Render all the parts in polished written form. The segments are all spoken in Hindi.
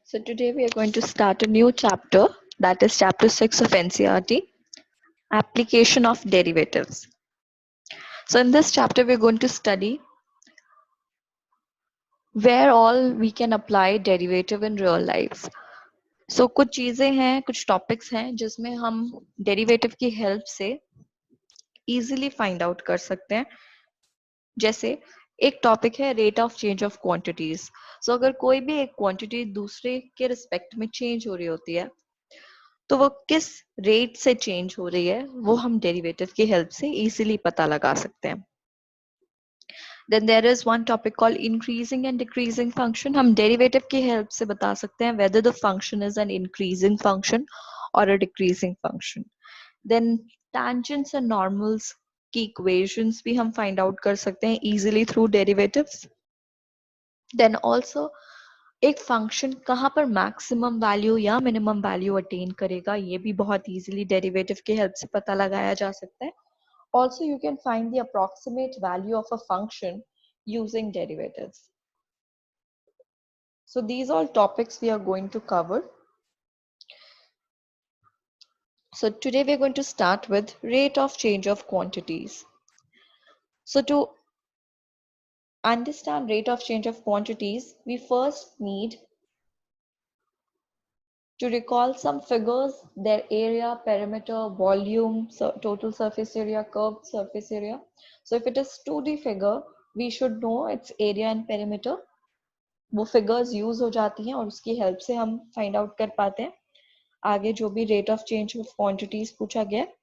So today we are going to start a new chapter, that is chapter 6 of NCERT, application of derivatives. So in this chapter we are going to study where all we can apply derivative in real life. So कुछ चीजें हैं, कुछ टॉपिक्स हैं जिसमें हम डेरिवेटिव की हेल्प से इजीली फाइंड आउट कर सकते हैं. जैसे एक टॉपिक है rate of change of quantities. So अगर कोई भी एक क्वांटिटी दूसरे के रिस्पेक्ट में चेंज हो रही होती है तो वो किस रेट से चेंज हो रही है वो हम डेरिवेटिव की हेल्प से इजीली पता लगा सकते हैं. Then there is one topic called increasing and decreasing function. हम डेरिवेटिव की हेल्प से बता सकते हैं whether the function is an increasing function और a decreasing function. Then tangents and normals की इक्वेशंस भी हम फाइंड आउट कर सकते हैं easily through derivatives. Then also एक फंक्शन कहाँ पर मैक्सिमम वैल्यू या मिनिमम वैल्यू अटेन करेगा ये भी बहुत इजीली डेरिवेटिव की हेल्प से पता लगाया जा सकता है. Also, you can find the approximate value of a function using derivatives. So these all topics we are going to cover. So today we are going to start with rate of change of quantities. So to understand rate of change of quantities, we first need to recall some figures, their area, perimeter, volume, total surface area, curved surface area. So if it is 2D figure, we should know its area and perimeter. वो फिगर्स यूज हो जाती हैं और उसकी हेल्प से हम फाइंड आउट कर पाते हैं आगे जो भी rate of change of quantities पूछा गया है.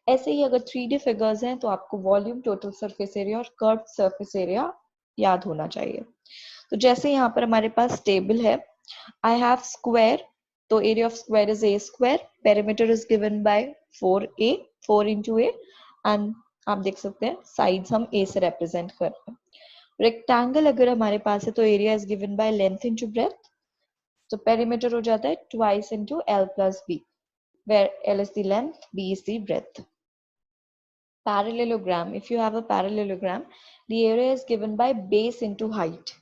ऐसे ही अगर 3D फिगर्स हैं तो आपको वॉल्यूम, टोटल सरफेस एरिया और कर्व्ड सरफेस एरिया याद होना चाहिए. तो जैसे यहाँ पर हमारे पास टेबल है, आई हैव स्क्वायर, तो area of square is a square, perimeter is given by 4a, 4 into a, and आप देख सकते हैं साइड्स हम a से रिप्रेजेंट कर रहे हैं. रेक्टेंगल अगर हमारे पास है तो area is given by length into breadth, तो पेरीमीटर हो जाता है twice into l plus b, where l is the length, b is the breadth. Parallelogram, if you have a parallelogram, the area is given by base into height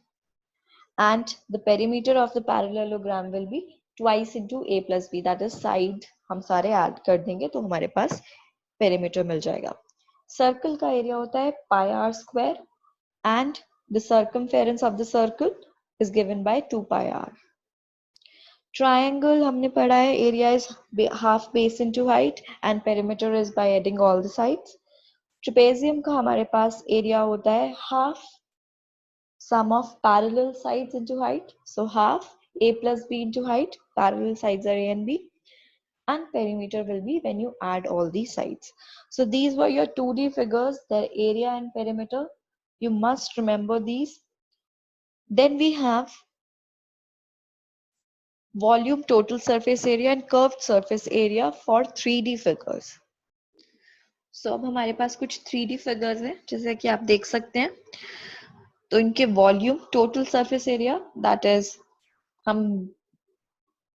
and the perimeter of the parallelogram will be twice into a plus b, that is side हम सारे ऐड कर देंगे तो हमारे पास पेरीमीटर मिल जाएगा. सर्कल का एरिया होता है pi r square and the circumference of the circle is given by 2 pi r. Triangle हमने पढ़ा है, area is half base into height and perimeter is by adding all the sides. Trapezium का हमारे पास area होता है half sum of parallel sides into height, so half a plus b into height, parallel sides are a and b, and perimeter will be when you add all these sides. So these were your 2D figures, their area and perimeter. You must remember these. Then we have volume, total surface area and curved surface area for 3D figures. So अब हमारे पास कुछ 3D figures हैं जैसे कि आप देख सकते हैं. तो इनके volume, total surface area, that is हम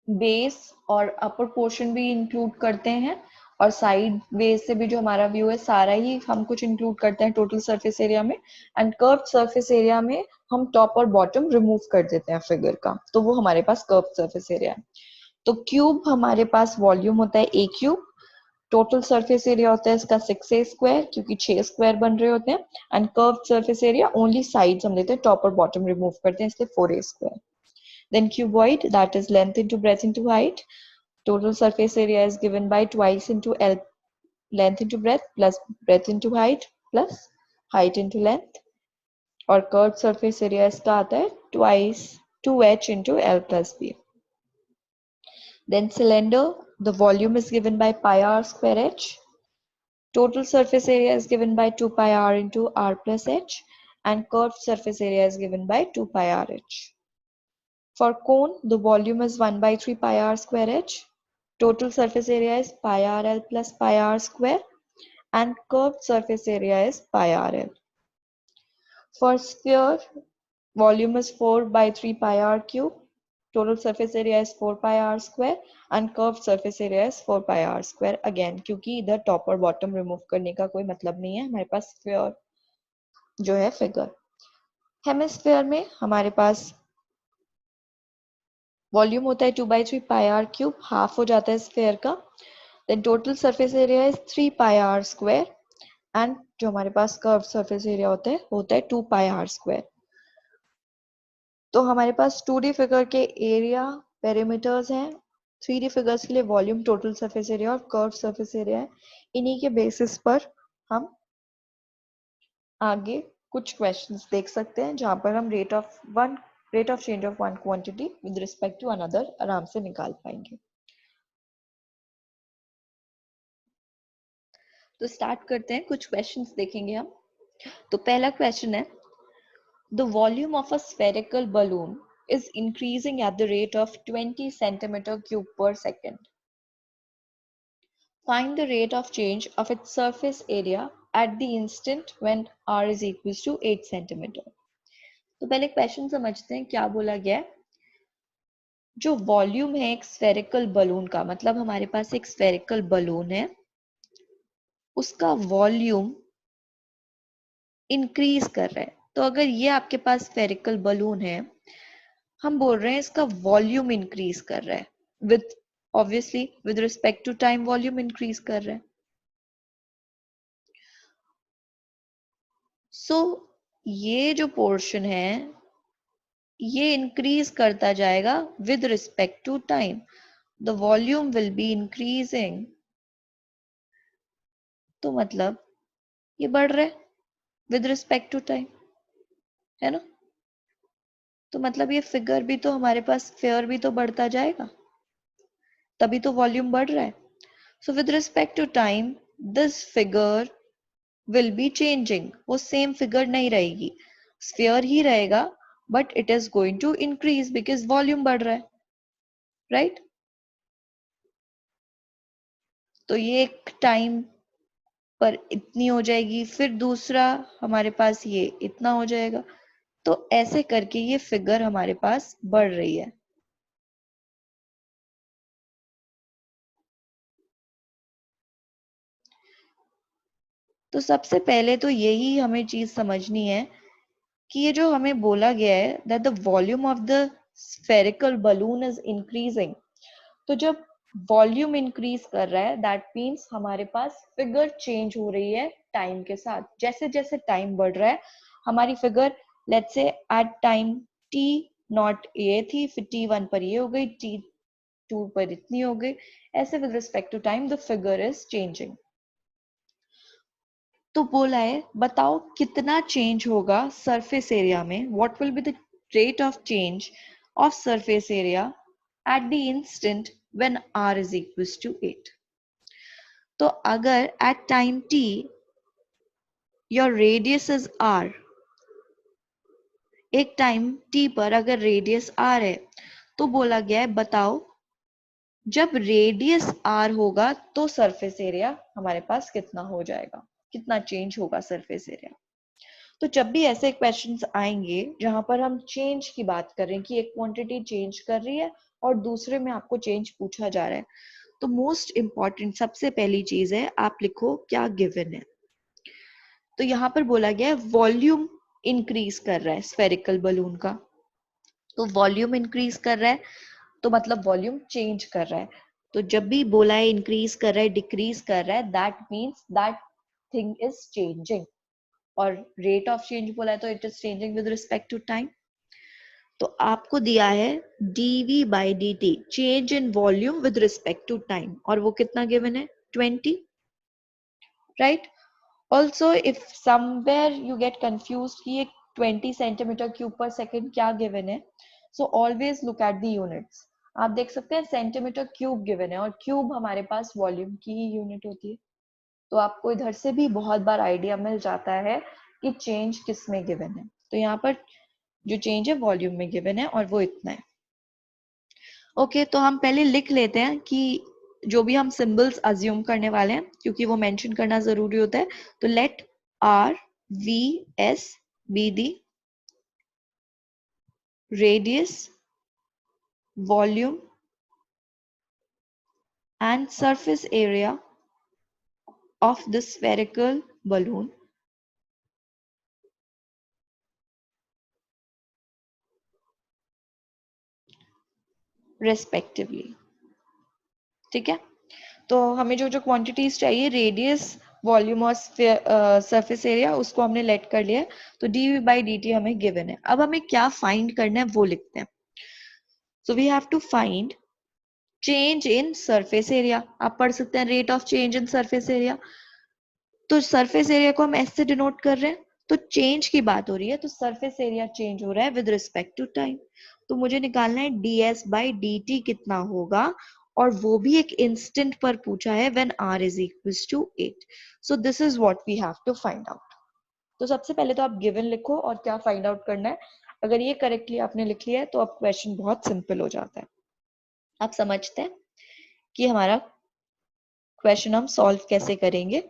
बेस और अपर पोर्शन भी इंक्लूड करते हैं और साइड बेस से भी जो हमारा व्यू है सारा ही हम कुछ इंक्लूड करते हैं टोटल सरफेस एरिया में. एंड कर्व्ड सरफेस एरिया में हम टॉप और बॉटम रिमूव कर देते हैं फिगर का, तो वो हमारे पास कर्व्ड सरफेस एरिया है. तो क्यूब हमारे पास वॉल्यूम होता है ए क्यूब, टोटल सरफेस एरिया होता है इसका 6a स्क्वायर क्योंकि 6 स्क्वायर बन रहे होते हैं, and curved surface area only sides हम लेते हैं, टॉप और बॉटम रिमूव करते हैं इसलिए 4a square. Then cuboid, that is length into breadth into height. Total surface area is given by twice into L, length into breadth plus breadth into height plus height into length. और curved surface area इसका आता है twice 2h into L plus B. Then cylinder, the volume is given by pi r square h. Total surface area is given by 2 pi r into r plus h, and curved surface area is given by 2 pi r h. For cone, the volume is 1 by 3 pi r square h. Total surface area is pi r l plus pi r square, and curved surface area is pi r l. For sphere, volume is 4 by 3 pi r cube. Total surface area is 4 pi r square and curved surface area is 4 pi r square. Again, क्योंकि इधर टॉप और बॉटम रिमूव करने का कोई मतलब नहीं है, हमारे पास स्फीयर जो है फिगर. हेमिस्फीयर में हमारे पास वॉल्यूम होता है 2/3 पाई आर क्यूब, हाफ हो जाता है स्फेयर का। Then total surface area is 3 pi r square, and जो हमारे पास कर्व सरफेस एरिया होता है 2 पाई आर स्क्वायर। तो हमारे पास 2D फिगर के एरिया पेरीमीटर्स हैं, 3D फिगर्स के लिए वॉल्यूम, टोटल सरफेस एरिया और कर्व सरफेस एरिया है। इन्हीं के बेसिस पर हम आगे कुछ क्वेश्चंस देख सकते हैं जहां पर हम rate of change of one quantity with respect to another आराम से निकाल पाएंगे। तो स्टार्ट करते हैं, कुछ क्वेश्चंस देखेंगे हम। तो पहला क्वेश्चन है, the volume of a spherical balloon is increasing at the rate of 20 centimeter cube per second. Find the rate of change of its surface area at the instant when r is equals to 8 centimeter. तो पहले क्वेश्चन समझते हैं क्या बोला गया है। जो वॉल्यूम है एक स्फेरिकल बलून का, मतलब हमारे पास एक स्फेरिकल बलून है, उसका वॉल्यूम इंक्रीज कर रहा है। तो अगर ये आपके पास स्फेरिकल बलून है, हम बोल रहे हैं इसका वॉल्यूम इंक्रीज कर रहा है, with obviously with respect to time volume increase कर रहा है। सो ये जो पोर्शन है ये इंक्रीज करता जाएगा with respect to time. The volume will be increasing, तो मतलब ये बढ़ रहा है विद रिस्पेक्ट टू टाइम, है ना। तो मतलब ये फिगर भी तो हमारे पास, फेयर भी तो बढ़ता जाएगा, तभी तो वॉल्यूम बढ़ रहा है। So with respect to time this figure will be changing, वो सेम फिगर नहीं रहेगी, स्फीयर ही रहेगा, but it is going to increase because volume बढ़ रहा है, राइट। तो ये एक टाइम पर इतनी हो जाएगी, फिर दूसरा हमारे पास ये इतना हो जाएगा, तो ऐसे करके ये फिगर हमारे पास बढ़ रही है। तो सबसे पहले तो यही हमें चीज समझनी है कि ये जो हमें बोला गया है that the volume of the spherical balloon is increasing, तो जब वॉल्यूम इंक्रीज कर रहा है दैट मीन्स हमारे पास फिगर चेंज हो रही है टाइम के साथ। जैसे जैसे टाइम बढ़ रहा है हमारी figure, let's say at time t naught ये थी, फिर T1 पर ये हो गई, T2 पर इतनी हो गई, ऐसे with respect to time the figure is changing. तो बोला है बताओ कितना चेंज होगा सरफेस एरिया में, what will be the rate of change of surface area at the instant when r is equals to 8। तो अगर at time t your radius is r, एक टाइम t पर अगर रेडियस r है, तो बोला गया है बताओ जब रेडियस r होगा तो सरफेस एरिया हमारे पास कितना हो जाएगा, कितना चेंज होगा सरफेस एरिया। तो जब भी ऐसे क्वेश्चंस आएंगे जहां पर हम चेंज की बात कर रहे हैं कि एक क्वांटिटी चेंज कर रही है और दूसरे में आपको चेंज पूछा जा रहा है, तो मोस्ट इंपॉर्टेंट सबसे पहली चीज है आप लिखो क्या गिवन है। तो यहाँ पर बोला गया है वॉल्यूम इंक्रीज कर रहा है स्फेरिकल बलून का, तो वॉल्यूम इंक्रीज कर रहा है तो मतलब वॉल्यूम चेंज कर रहा है। तो जब भी बोला है इंक्रीज कर रहा है डिक्रीज कर रहा है that means that thing is changing, और रेट ऑफ चेंज बोला है तो it is changing with respect to time. तो आपको दिया है dv by dt change in volume with respect to time, और वो कितना गिवन है 20, right. Also if somewhere you get confuse कि ये 20 सेंटीमीटर क्यूब पर सेकेंड क्या गिवन है, so always look at the units. आप देख सकते हैं सेंटीमीटर क्यूब गिवन है और क्यूब हमारे पास वॉल्यूम की ही यूनिट होती है, तो आपको इधर से भी बहुत बार आइडिया मिल जाता है कि चेंज किस में गिवन है। तो यहाँ पर जो चेंज है वॉल्यूम में गिवन है और वो इतना है। ओके, तो हम पहले लिख लेते हैं कि जो भी हम सिंबल्स अज्यूम करने वाले हैं, क्योंकि वो मेंशन करना जरूरी होता है। तो let r v s be the radius, volume and surface area of the spherical balloon respectively. ठीक है, तो हमें जो जो क्वांटिटीज चाहिए, रेडियस, वॉल्यूम और सरफेस एरिया, उसको हमने लेट कर लिया है। तो डी बाई डी टी हमें गिवन है। अब हमें क्या फाइंड करना है वो लिखते हैं। So we have to find change in surface area. आप पढ़ सकते हैं rate of change in surface area. तो सरफेस एरिया को हम ऐसे डिनोट कर रहे हैं, तो चेंज की बात हो रही है, तो सरफेस एरिया चेंज हो रहा है विद रिस्पेक्ट टू टाइम। तो मुझे निकालना है ds बाई डी टी कितना होगा, और वो भी एक इंस्टेंट पर पूछा है, when r is equals to 8। So this is what we have to find out. तो सबसे पहले तो आप गिवन लिखो और क्या फाइंड आउट करना है। अगर ये करेक्टली आपने लिख लिया है तो अब क्वेश्चन बहुत सिंपल हो जाता है। आप समझते हैं कि हमारा क्वेश्चन हम सॉल्व कैसे करेंगे।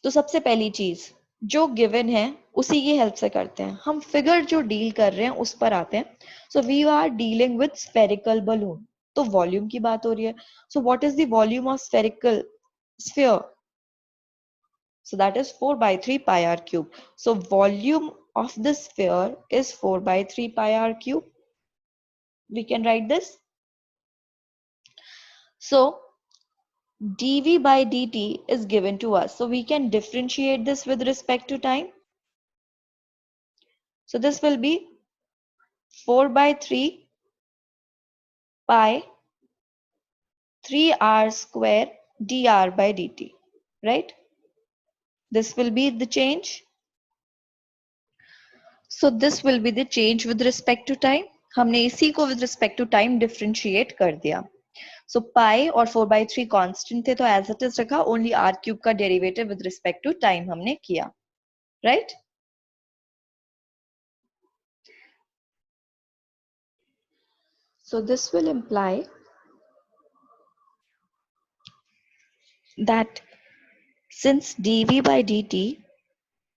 तो सबसे पहली चीज जो गिवन है उसी की हेल्प से करते हैं। हम फिगर जो डील कर रहे हैं उस पर आते हैं। So we are dealing with spherical balloon, तो वॉल्यूम की बात हो रही है। So what is the volume of spherical sphere? So that is 4 by 3 pi r cube. So volume of the sphere is 4 by 3 pi r cube. We can write this. So dv by dt is given to us. So we can differentiate this with respect to time. So this will be 4 by 3 pi 3r square dr by dt, right? This will be the change. So this will be the change with respect to time. हमने इसी को with respect to time differentiate कर दिया. So pi और 4 by 3 constant थे, तो as it is रखा, only r cube का derivative with respect to time हमने किया, right? So this will imply that since dv by dt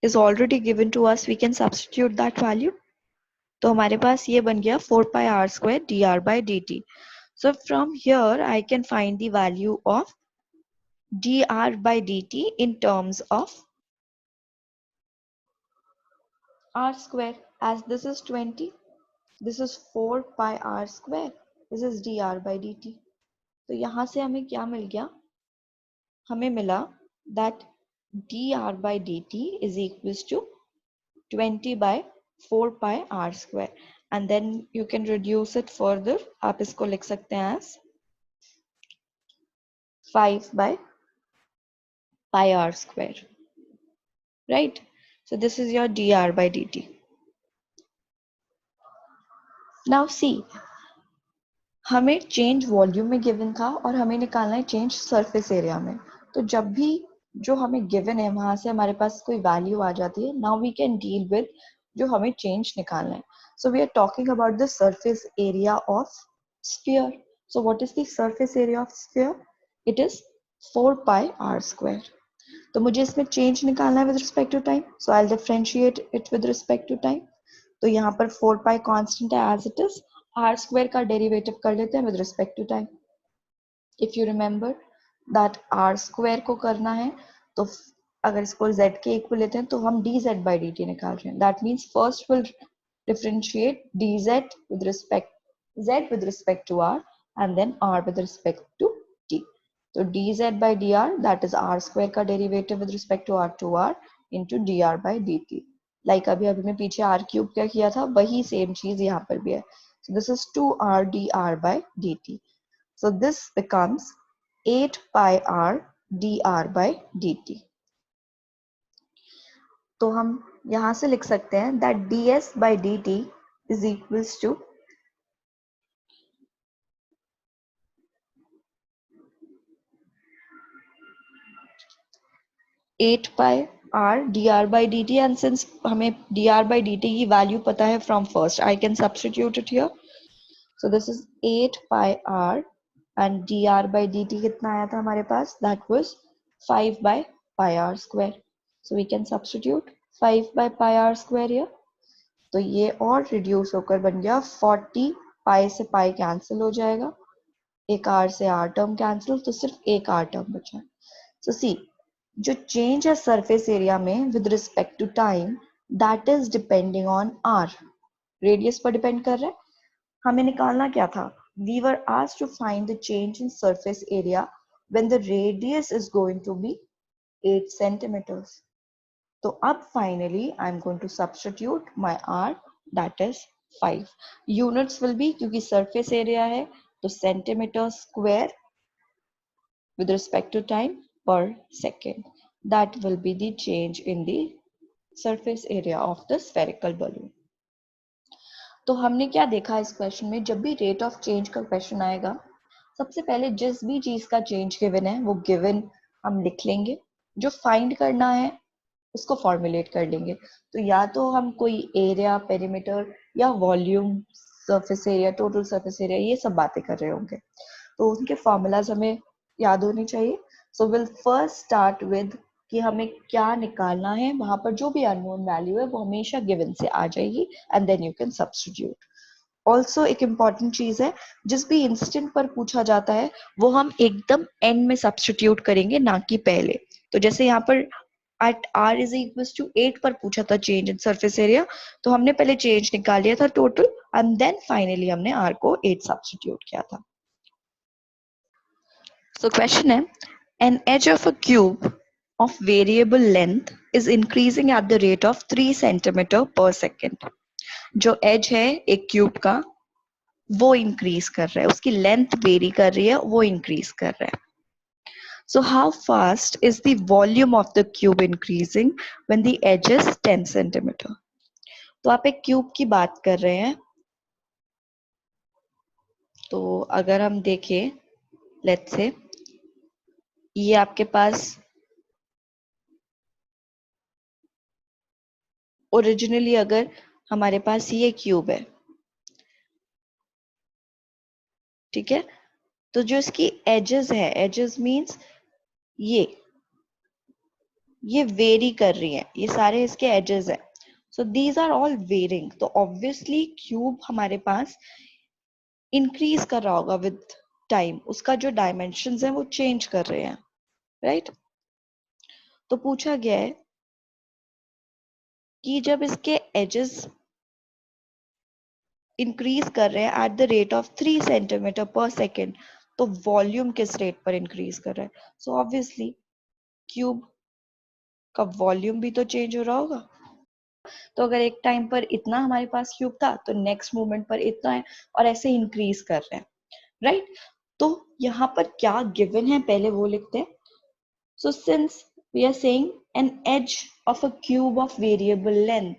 is already given to us, we can substitute that value. तो हमारे पास ये बन गया 4 pi r square dr by dt. So from here I can find the value of dr by dt in terms of r square, as this is 20, this is 4 pi r square, this is dr by dt. तो यहाँ से हमें क्या मिल गया? हमें मिला that dr by dt is equals to 20 by 4 pi r square, and then you can reduce it further. आप इसको लिख सकते हैं as 5 by pi r square, right? So this is your dr by dt. Now see, हमें चेंज वॉल्यूम में गिवन था और हमें निकालना है चेंज सरफेस एरिया में। तो जब भी जो हमें गिवन है वहां से हमारे पास कोई वैल्यू आ जाती है, now we can deal with जो हमें चेंज निकालना है। So we are talking about the surface area of sphere. So what is the surface area of sphere? It is 4 pi r square. तो मुझे इसमें चेंज निकालना है with respect to time, so I will differentiate it with respect to time. तो यहाँ पर 4 पाई कांस्टेंट है as it is, r square का डेरिवेटिव कर लेते हैं with respect to time. If you remember that r square को करना है तो अगर इसको z के इक्वल लेते हैं तो हम dz by dt निकाल रहे हैं। That means first will differentiate dz with respect z with respect to r and then r with respect to t. तो dz by dr, that is r square का derivative with respect to r into dr by dt. Like अभी अभी मैं पीछे r क्यूब क्या किया था, वही सेम चीज यहाँ पर भी है. So this is 2r dr by dt. So this becomes 8 pi r dr by dt. तो हम यहां से लिख सकते हैं that ds by dt is equals to 8 pi r dr by dt, and since हमें dr by dt की वैल्यू पता है from first, I can substitute it here. So this is 8 pi r and dr by dt कितना आया था हमारे पास? That was 5 by pi r square. So we can substitute 5 by pi r square here. तो ये और रिड्यूस होकर बन गया 40, पाई से पाई कैंसिल हो जाएगा, एक आर से आर टर्म कैंसिल, तो सिर्फ एक आर टर्म बचा। सो सी, जो चेंज है सरफेस एरिया में with respect to time, that is depending on r, radius पर डिपेंड कर रहा है। हमें निकालना क्या था? We were asked to find the change in surface area when the radius is going to be 8 centimeters. तो अब finally I'm going to substitute my R, that is 5. Units will be, क्योंकि surface area है तो centimeter square with respect to time per second. That will be the change in the surface area of the spherical balloon. तो हमने क्या देखा इस क्वेश्चन में, जब भी रेट ऑफ चेंज का क्वेश्चन आएगा सबसे पहले जिस भी चीज का चेंज गिवन है वो गिवन हम लिख लेंगे, जो फाइंड करना है उसको फॉर्मुलेट कर लेंगे। तो या तो हम कोई एरिया, पेरीमीटर या volume, surface area, total surface area, ये सब बातें कर रहे होंगे, तो उनके फॉर्मूलाज हमें याद होने चाहिए। So will first start with कि हमें क्या निकालना है, वहां पर जो भी अननोन वैल्यू है वो हमेशा गिवन से आ जाएगी and then you can substitute. Also एक इम्पॉर्टेंट चीज है, जिस भी इंस्टेंट पर पूछा जाता है वो हम एकदम एंड में सब्स्टिट्यूट करेंगे, ना कि पहले। तो जैसे यहाँ पर at r is equals to 8 पर पूछा था चेंज इन सरफेस एरिया, तो हमने पहले चेंज निकाल लिया था टोटल एंड देन फाइनली हमने r को 8 सब्स्टिट्यूट किया था। So question है, an edge of a cube of variable length is increasing at the rate of 3 centimeter per second. जो edge है एक क्यूब का वो increase कर रहा है, उसकी length vary कर रही है, वो increase कर रहा है। So how fast is the volume of the cube increasing when the edge is 10 centimeter? तो आप एक क्यूब की बात कर रहे हैं, तो अगर हम देखें लेट्स से ये आपके पास ओरिजिनली अगर हमारे पास ये क्यूब है, ठीक है, तो जो इसकी एजेस है, एजेस मींस ये वेरी कर रही हैं, ये सारे इसके एजेस हैं, so these are all varying, तो ऑब्वियसली क्यूब हमारे पास इंक्रीज कर रहा होगा विद टाइम, उसका जो डायमेंशंस है वो चेंज कर रहे हैं, राइट? तो पूछा गया है कि जब इसके एजेस इंक्रीज कर रहे हैं at the rate of 3 centimetre per second, तो वॉल्यूम किस रेट पर इंक्रीज कर रहा है? सो ऑब्वियसली क्यूब का वॉल्यूम भी तो चेंज हो रहा होगा। तो अगर एक टाइम पर इतना हमारे पास क्यूब था तो नेक्स्ट मोमेंट पर इतना है, और ऐसे इंक्रीज कर रहे हैं, राइट? तो यहाँ पर क्या गिवन है पहले वो लिखते हैं। So since we are saying an edge of a cube of variable length,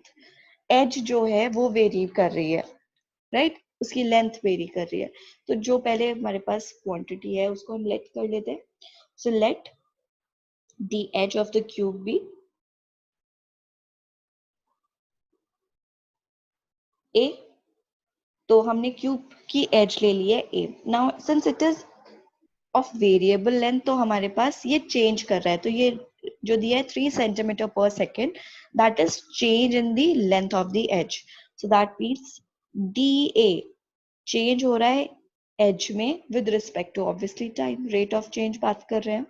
edge जो है वो वेरी कर रही है, राइट? उसकी लेंथ वेरी कर रही है, तो जो पहले हमारे पास क्वांटिटी है उसको हम लेट कर लेते हैं। So let the edge of the cube be a, तो हमने क्यूब की एज ले ली है a. Now since it is of variable length, तो हमारे पास ये चेंज कर रहा है, तो ये जो दिया है 3 centimetre per second, that is change in the length of the edge, so that means d a change हो रहा है एज में with respect to obviously time, rate of change बात कर रहे हैं।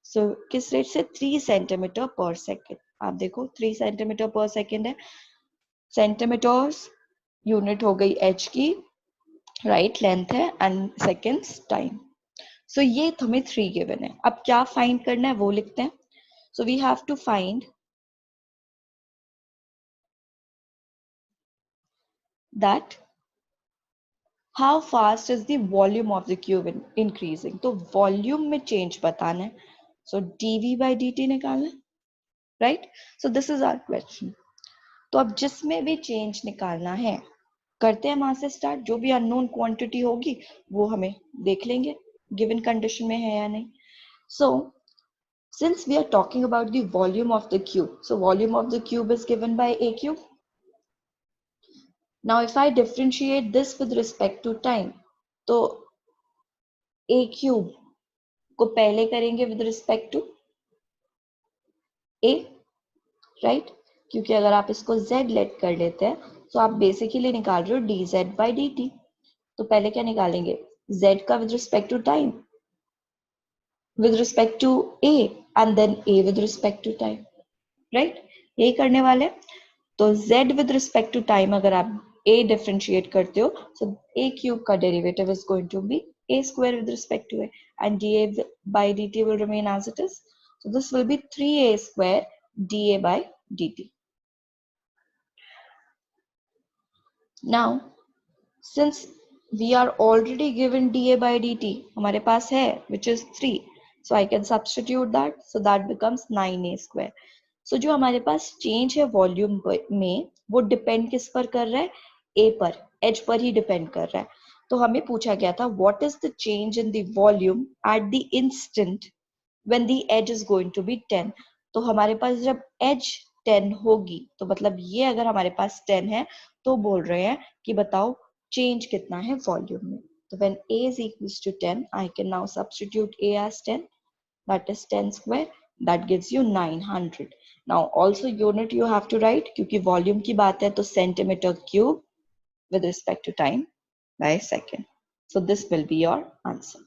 सो किस रेट से? 3 सेंटीमीटर पर सेकेंड। आप देखो 3 सेंटीमीटर पर सेकेंड है, सेंटीमीटर्स यूनिट हो गई एच की, राइट, लेंथ है, एंड सेकेंड्स टाइम। सो ये हमें 3 गिवन है। अब क्या फाइंड करना है वो लिखते हैं। So we have to find that how fast is the volume of the cube increasing, तो वॉल्यूम में चेंज बताना है, सो dv by dt निकालना है, right? So this is our question. तो अब जिसमें भी चेंज निकालना है करते हैं वहां से स्टार्ट, जो भी अननोन क्वांटिटी होगी वो हमें देख लेंगे गिवन कंडीशन में है या नहीं। सो since we are talking about the volume of the cube, so volume of the cube is given by a cube. Now if I differentiate this with respect to time, तो a cube को पहले करेंगे with respect to a, right? क्योंकि अगर आप इसको z लेट कर लेते हैं तो आप बेसिकली निकाल रहे हो dz by dt, तो पहले क्या निकालेंगे? z का with respect to time, with respect to a, and then a with respect to time, right? यही करने वाले। तो z with respect to time अगर आप a डिफरेंशिएट करते हो, so a क्यूब का derivative is going to be a square with respect to a, and dA by dt will remain as it is. So this will be 3a square dA by dt. Now since we are already given dA by dt, हमारे पास है, which is 3, so I can substitute that, so that becomes 9a square. So जो हमारे पास चेंज है वॉल्यूम में, वो डिपेंड किस पर कर रहा है, a पर, एज पर ही डिपेंड कर रहा है. तो हमें पूछा गया था what is the change in the volume at the instant when the edge is going to be 10. तो हमारे पास जब एज 10 होगी, तो मतलब ये अगर हमारे पास 10 है, तो बोल रहे हैं कि बताओ चेंज कितना है वॉल्यूम में. तो when a is equals to 10, I can now substitute a as 10, that is 10 square, that gives you 900. Now also unit you have to write, क्योंकि वॉल्यूम की बात है तो centimetre cube with respect to time by second. So this will be your answer.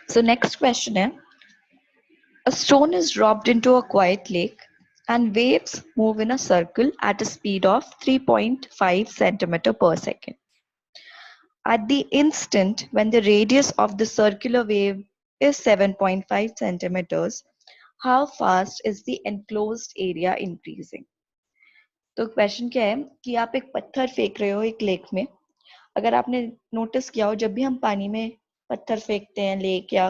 So next question है, a stone is dropped into a quiet lake and waves move in a circle at a speed of 3.5 centimeter per second. At the instant when the radius of the circular wave is 7.5 centimeters, how fast is the enclosed area increasing? तो क्वेश्चन क्या है कि आप एक पत्थर फेंक रहे हो एक लेक में. अगर आपने नोटिस किया हो, जब भी हम पानी में पत्थर फेंकते हैं लेक या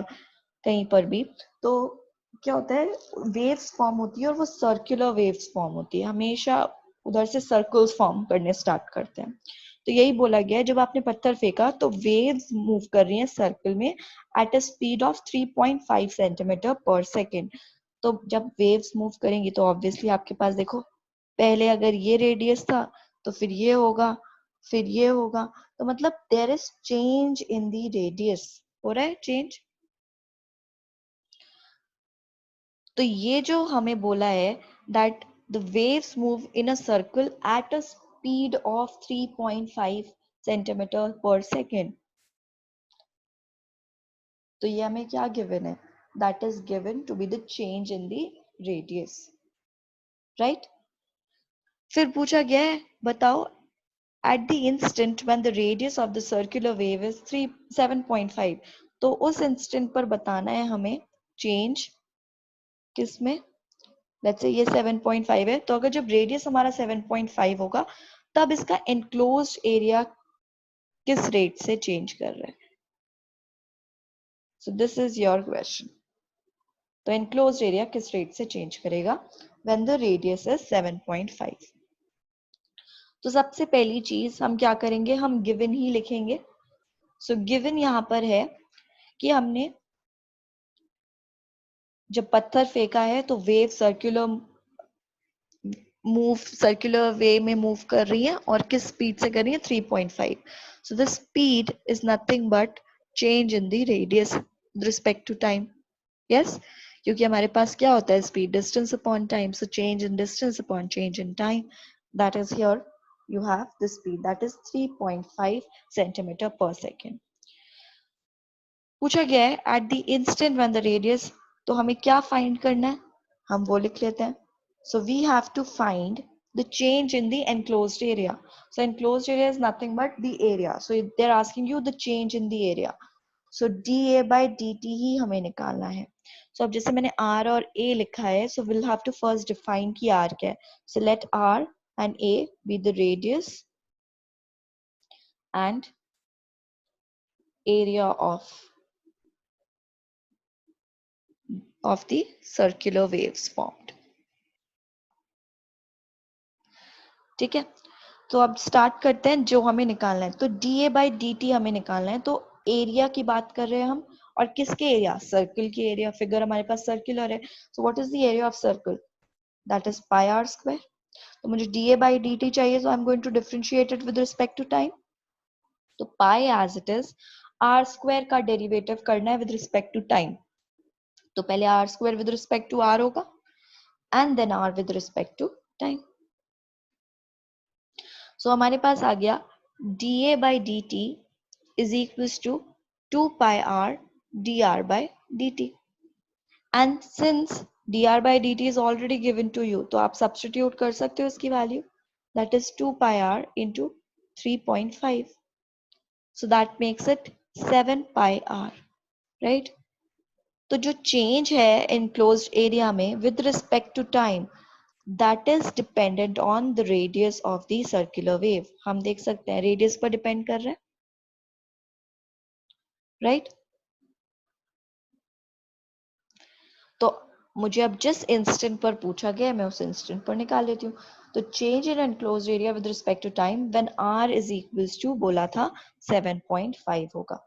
कहीं पर भी, तो क्या होता है, वेव्स फॉर्म होती है और वो सर्कुलर वेव्स फॉर्म होती है, हमेशा उधर से सर्कल्स फॉर्म करने स्टार्ट करते हैं. तो यही बोला गया है, जब आपने पत्थर फेंका तो वेव्स मूव कर रही हैं सर्कल में eight a speed of 3.5 centimetre per second. तो जब वेव्स मूव करेंगी तो ऑब्वियसली आपके पास देखो, पहले अगर ये रेडियस था तो फिर ये होगा, फिर ये होगा, तो मतलब there is change in the radius, हो रहा है चेंज. तो ये जो हमें बोला है that the waves move in a circle at a speed of 3.5 centimetre per second, तो ये हमें क्या गिवन है, that is given to be the change in the radius, right. फिर पूछा गया है बताओ at the instant when the radius of the circular wave is 7.5, तो उस इंस्टेंट पर बताना है हमें चेंज किसमें. लेट्स से ये 7.5 है, तो अगर जब रेडियस हमारा 7.5 होगा तब इसका एनक्लोज्ड एरिया किस रेट से चेंज कर रहा है. सो दिस इज योर क्वेश्चन. तो एनक्लोज्ड एरिया किस रेट से चेंज करेगा व्हेन द रेडियस इज 7.5. तो सबसे पहली चीज हम क्या करेंगे, हम गिवन ही लिखेंगे. सो गिवन यहाँ पर है कि हमने जब पत्थर फेंका है तो वेव सर्कुलर वे में मूव कर रही है और किस स्पीड से कर रही है, 3.5. So the speed is nothing but change in the radius with respect to time. Yes, क्योंकि हमारे पास क्या होता है, speed distance upon time, so change in distance upon change in time, that is here you have the speed that is 3.5 centimeter per second. पूछा गया है at the instant when the radius, तो हमें क्या फाइंड करना है, हम वो लिख लेते हैं. So we have to find the change in the enclosed area. So enclosed area is nothing but the area. So they're asking you the change in the area. So dA by dt ही हमें निकालना है. So अब जैसे मैंने R और A लिखा है, so we'll have to first define कि R क्या है. So let R and A be the radius and area of the circular waves formed. ठीक है, तो अब स्टार्ट करते हैं जो हमें निकालना है. तो dA by dt हमें निकालना है, तो एरिया की बात कर रहे हैं हम, और किसके एरिया, सर्कल की एरिया. फिगर हमारे पास सर्कुलर है, so what is the area of circle, that is pi r square. तो मुझे dA by dt चाहिए, so I'm going to differentiate it with respect to time. तो pi as it is, r square का डेरिवेटिव करना है विद रिस्पेक्ट टू टाइम. तो पहले r square with respect to r होगा and then r with respect to time. So हमारे पास आ गया dA by dt is equals to 2 pi r dr by dt. And since dr by dt is already given to you, तो आप सब्स्टिट्यूट कर सकते हो इसकी value, that is 2 pi r into 3.5. So that makes it 7 pi r, right? तो जो चेंज है enclosed area में with respect to time, that is dependent on the radius of the circular wave. हम देख सकते हैं radius पर depend कर रहा है, right? तो मुझे अब जिस इंस्टेंट पर पूछा गया मैं उस इंस्टेंट पर निकाल लेती हूँ. तो change in enclosed area with respect to time when r is equals to, बोला था 7.5 होगा,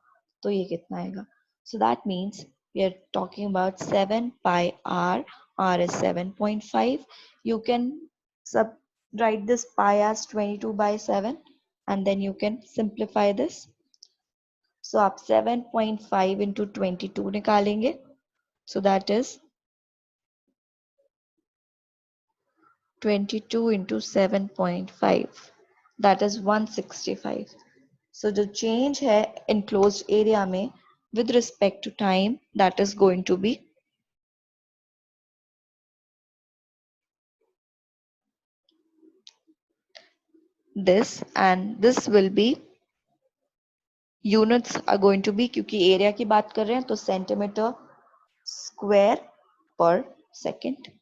तो ये कितना आएगा? So that means we are talking about 7 pi r. r is 7.5. You can write this pi as 22 by 7 and then you can simplify this. So आप 7.5 into 22 निकालेंगे, so that is 22 into 7.5, that is 165. So the change है enclosed area में with respect to time, that is going to be this, and this will be, units are going to be, क्योंकि area की बात कर रहे हैं तो centimeter square per second.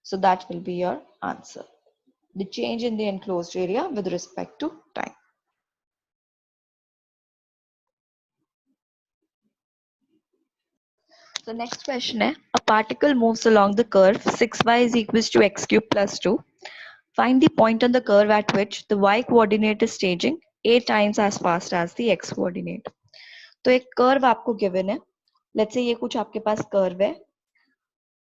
So that will be your answer. The change in the enclosed area with respect to time. So next question है, a particle moves along the curve 6y is equals to x cube plus 2. Find the point on the curve at which the y coordinate is changing 8 times as fast as the x coordinate. तो एक कर्व आपको गिवन है, लेट्स से ये कुछ आपके पास कर्व है,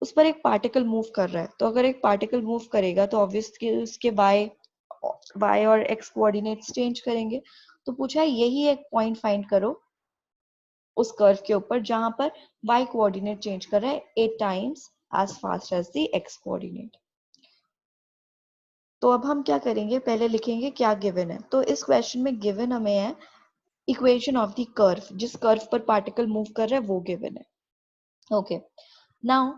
उस पर एक पार्टिकल मूव कर रहा है. तो अगर एक पार्टिकल मूव करेगा तो ऑब्वियसली उसके y और x कोऑर्डिनेट्स चेंज करेंगे. तो पूछा है यही एक पॉइंट फाइंड करो उस कर्व के ऊपर जहां पर y कोऑर्डिनेट चेंज कर रहा है 8 times as fast as the x coordinate. तो अब हम क्या करेंगे, पहले लिखेंगे क्या गिवन है. तो इस क्वेश्चन में गिवन हमें है इक्वेशन ऑफ द कर्व, जिस कर्व पर पार्टिकल मूव कर रहा है वो गिवन है. ओके, नाउ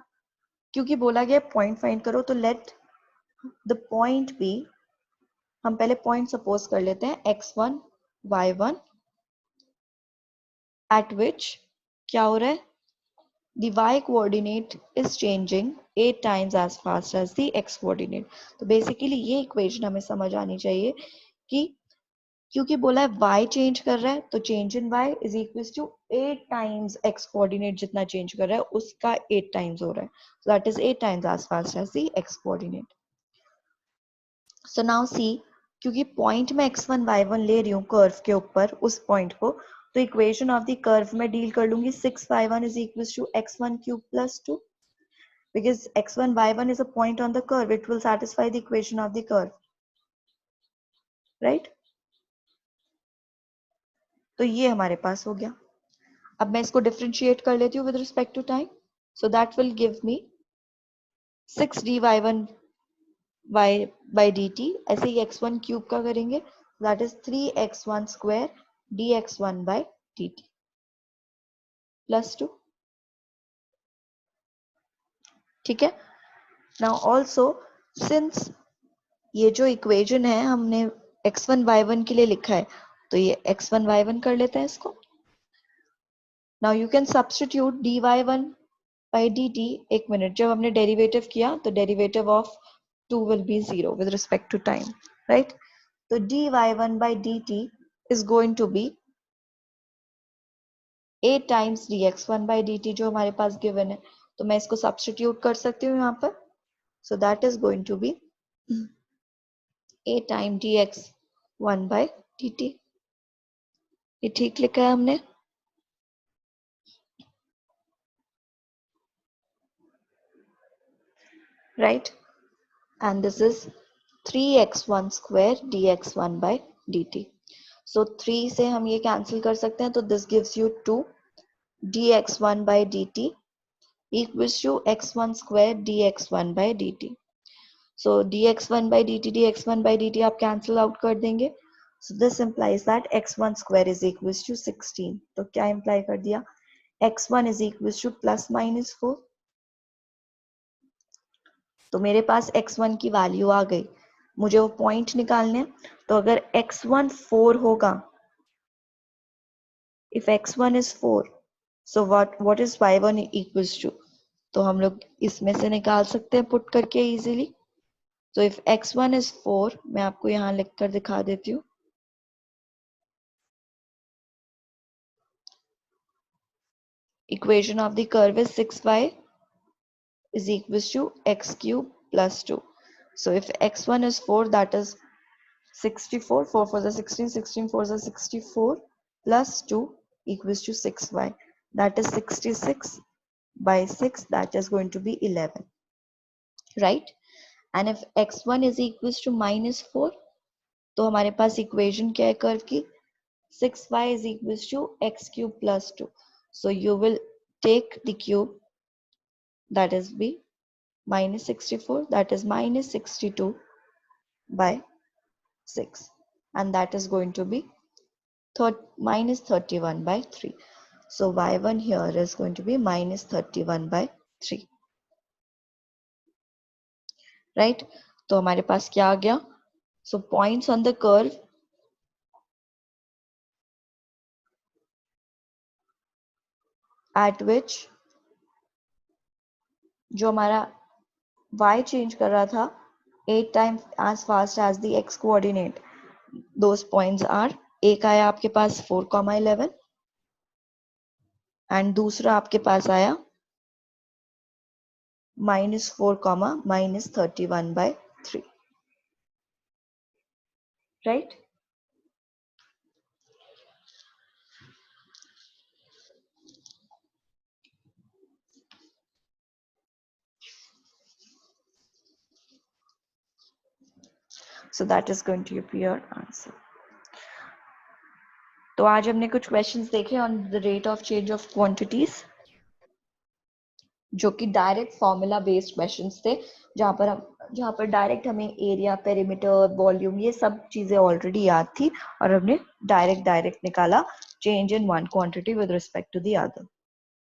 क्योंकि बोला गया पॉइंट फाइंड करो, तो लेट द पॉइंट बी, हम पहले पॉइंट सपोज कर लेते हैं x1 y1 at which क्या हो रहा है, the y coordinate is changing 8 times as fast as the x coordinate. तो बेसिकली ये इक्वेशन हमें समझ आनी चाहिए कि क्योंकि बोला है y चेंज कर रहा है तो change in y is equal to 8 times x coordinate जितना चेंज कर रहा है उसका 8 टाइम्स हो रहा है. So that is 8 times as fast as the x coordinate. So now see, क्योंकि पॉइंट में x1 y1 ले रही हूँ कर्व के ऊपर उस पॉइंट को, तो इक्वेशन ऑफ द कर्व में डील कर लूंगी 6y1 is equals to x1 cube plus 2, because x1 y1 is a point on the curve, it will satisfy the equation of the curve, right? तो ये हमारे पास हो गया. अब मैं इसको डिफरेंशिएट कर लेती हूँ with respect to time, so that will give me 6 dy1 y by dt. ऐसे ही x1 क्यूब का करेंगे, that is 3x1 square dx1 by dt plus 2. ठीक है. नाउ ऑल्सो सिंस ये जो इक्वेशन है हमने x1 y1 के लिए लिखा है, तो ये x1 y1 कर लेते हैं इसको. Now you can substitute dy1 by dt. एक मिनट, जब हमने डेरिवेटिव किया तो derivative of 2 will be 0 with respect to time, right? तो dy1 by dt is going to be 8 times dx1 by dt जो हमारे पास given है. तो मैं इसको सब्स्टिट्यूट कर सकती हूँ यहाँ पर. So that is going to be 8 times dx1 by dt. ये ठीक लिखा है हमने. Right? And this is 3x1 square dx1 by dt. So 3 से हम ये कैंसिल कर सकते हैं, तो this gives you 2 dx1 by dt equals to x1 square dx1 by dt. So dx1 by dt आप कैंसिल आउट कर देंगे. So this implies that x1 square is equals to 16. तो क्या इम्प्लाई कर दिया, x1 is equals to plus minus 4. तो मेरे पास x1 की वैल्यू आ गई, मुझे वो पॉइंट निकालने हैं। तो अगर x1 4 होगा, if x1 is 4, so what is y1 equals to? तो हम लोग इसमें से निकाल सकते हैं पुट करके इजीली। तो if x1 is 4, मैं आपको यहाँ लिख कर दिखा देती हूँ। Equation of the curve is 6y is equals to x cube plus 2. So if x1 is 4, that is 64, 4 for the 16, 16 for the 64 plus 2 equals to 6y. That is 66 by 6, that is going to be 11, right? And if x1 is equals to minus 4, तो हमारे पास equation क्या है curve की? 6y is equals to x cube plus 2. So you will take the cube, that is b, minus 64, that is minus 62 by 6, and that is going to be minus 31 by 3. So y1 here is going to be minus 31 by 3, right? तो हमारे पास क्या आ गया? So points on the curve at which जो हमारा y change कर रहा था 8 times as fast as the x coordinate, those points are, एक आया आपके पास 4,11 and दूसरा आपके पास आया minus 4, minus 31 by 3, right? So that is going to be your answer. तो आज हमने कुछ क्वेश्चंस देखे on the rate of change of quantities, जो कि डायरेक्ट फॉर्मूला बेस्ड क्वेश्चंस थे, जहाँ पर डायरेक्ट हमें एरिया, पेरीमीटर, वॉल्यूम, ये सब चीजें ऑलरेडी याद थी और हमने डायरेक्ट निकाला change in one quantity with respect to the other.